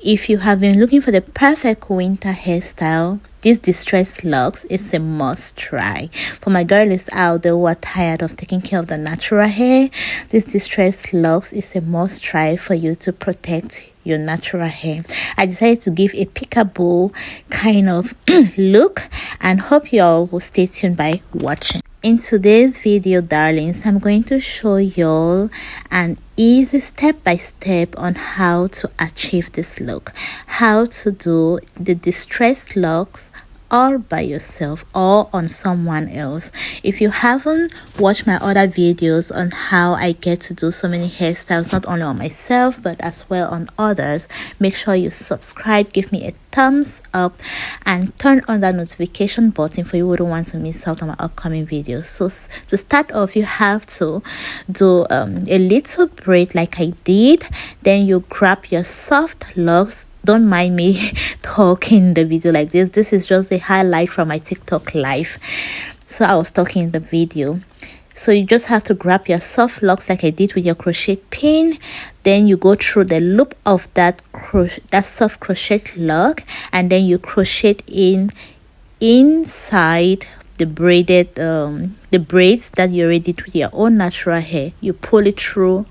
If you have been looking for the perfect winter hairstyle, this distressed locks is a must try. For my girlies out there who are tired of taking care of the natural hair, this distressed locks is a must try for you to protect your natural hair. I decided to give a peekaboo kind of look, and hope y'all will stay tuned by watching. In today's video, darlings, I'm going to show y'all an easy step-by-step on how to achieve this look, how to do the distressed locks all by yourself or on someone else. If you haven't watched my other videos on how I get to do so many hairstyles, not only on myself but as well on others, make sure you subscribe, give me a thumbs up, and turn on that notification button for you wouldn't want to miss out on my upcoming videos. So to start off, you have to do a little braid like I did. Then you grab your soft locks. Don't mind me talking in the video like this. This is just a highlight from my TikTok live. So I was talking in the video. So you just have to grab your soft locks like I did with your crochet pin. Then you go through the loop of that soft crochet lock, and then you crochet in inside the braided the braids that you already did with your own natural hair. You pull it through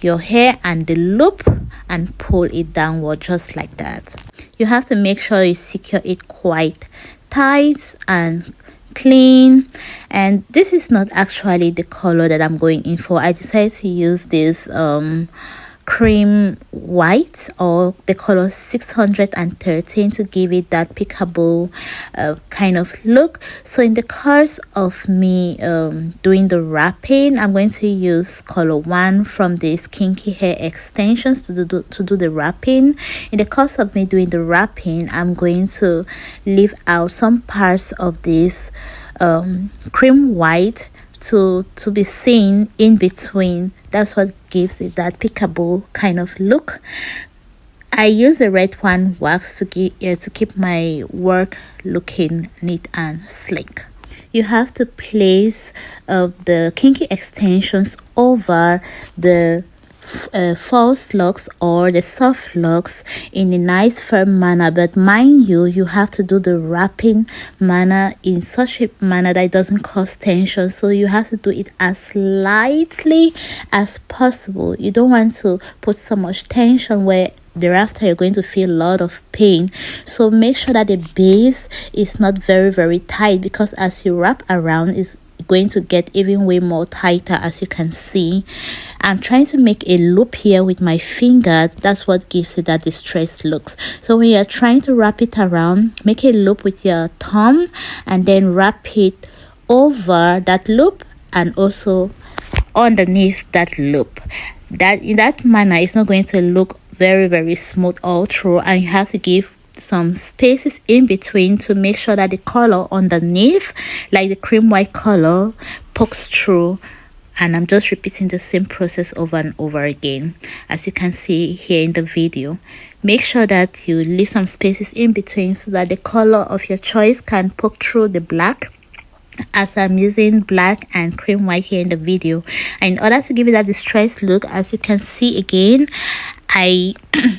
your hair and the loop and pull it downward just like that. You have to make sure you secure it quite tight and clean. And this is not actually the color that I'm going in for. I decided to use this cream white, or the color 613, to give it that peekaboo kind of look. So in the course of me doing the wrapping, I'm going to use color 1 from these kinky hair extensions to do the wrapping. In the course of me doing the wrapping, I'm going to leave out some parts of this cream white to be seen in between. That's what gives it that peekaboo kind of look. I use the red one wax to keep my work looking neat and slick. You have to place the kinky extensions over the false locks or the soft locks in a nice firm manner, but mind you, you have to do the wrapping manner in such a manner that it doesn't cause tension. So you have to do it as lightly as possible. You don't want to put so much tension where thereafter you're going to feel a lot of pain. So make sure that the base is not very tight, because as you wrap around, it's going to get even way more tighter. As you can see, I'm trying to make a loop here with my finger. That's what gives it that distressed looks. So when you're trying to wrap it around, make a loop with your thumb and then wrap it over that loop and also underneath that loop. That in that manner, it's not going to look very smooth all through, and you have to give some spaces in between to make sure that the color underneath, like the cream white color, pokes through. And I'm just repeating the same process over and over again, as you can see here in the video. Make sure that you leave some spaces in between so that the color of your choice can poke through the black, as I'm using black and cream white here in the video. And in order to give it that distressed look, as you can see again, I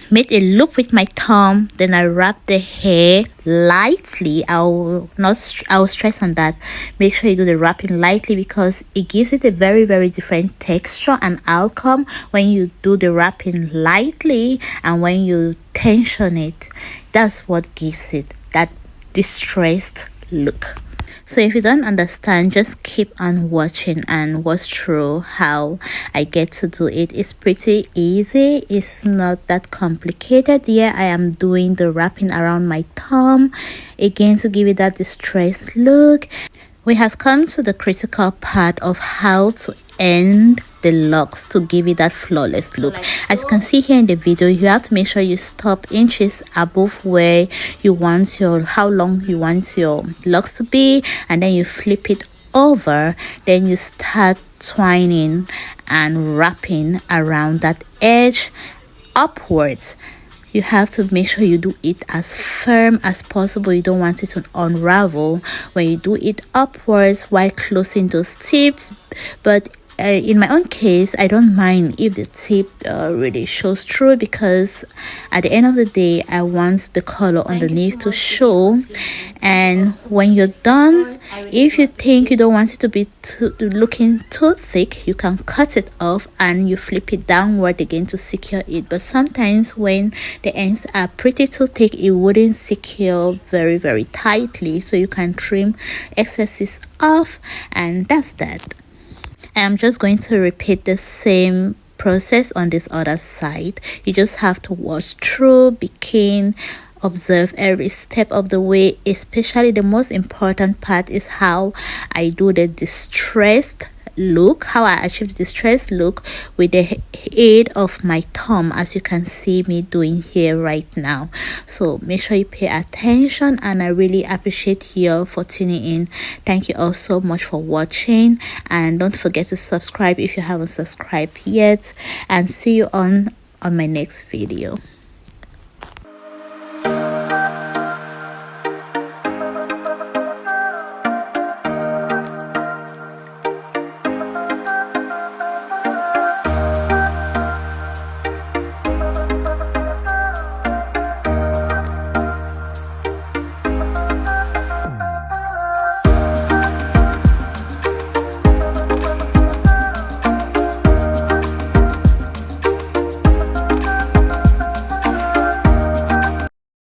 made a loop with my thumb, then I wrap the hair lightly. I'll stress on that. Make sure you do the wrapping lightly, because it gives it a very different texture and outcome when you do the wrapping lightly, and when you tension it, that's what gives it that distressed look. So if you don't understand, just keep on watching and watch through how I get to do it. It's pretty easy. It's not that complicated. Here I am doing the wrapping around my thumb again to give it that distressed look. We have come to the critical part of how to end the locks to give it that flawless look. As you can see here in the video, you have to make sure you stop inches above where you want how long you want your locks to be, and then you flip it over. Then you start twining and wrapping around that edge upwards. You have to make sure you do it as firm as possible. You don't want it to unravel when you do it upwards while closing those tips, but in my own case, I don't mind if the tip really shows through, because at the end of the day I want the color underneath to show. And when you're done, if you think you don't want it to be looking too thick, you can cut it off and you flip it downward again to secure it. But sometimes when the ends are pretty too thick, it wouldn't secure very tightly, so you can trim excesses off, and that's that. I'm just going to repeat the same process on this other side. You just have to watch through, be keen, observe every step of the way. Especially the most important part is how I do the distressed look, how I achieve the distressed look with the aid of my thumb, as you can see me doing here right now. So make sure you pay attention, and I really appreciate you all for tuning in. Thank you all so much for watching, and don't forget to subscribe if you haven't subscribed yet, and see you on my next video.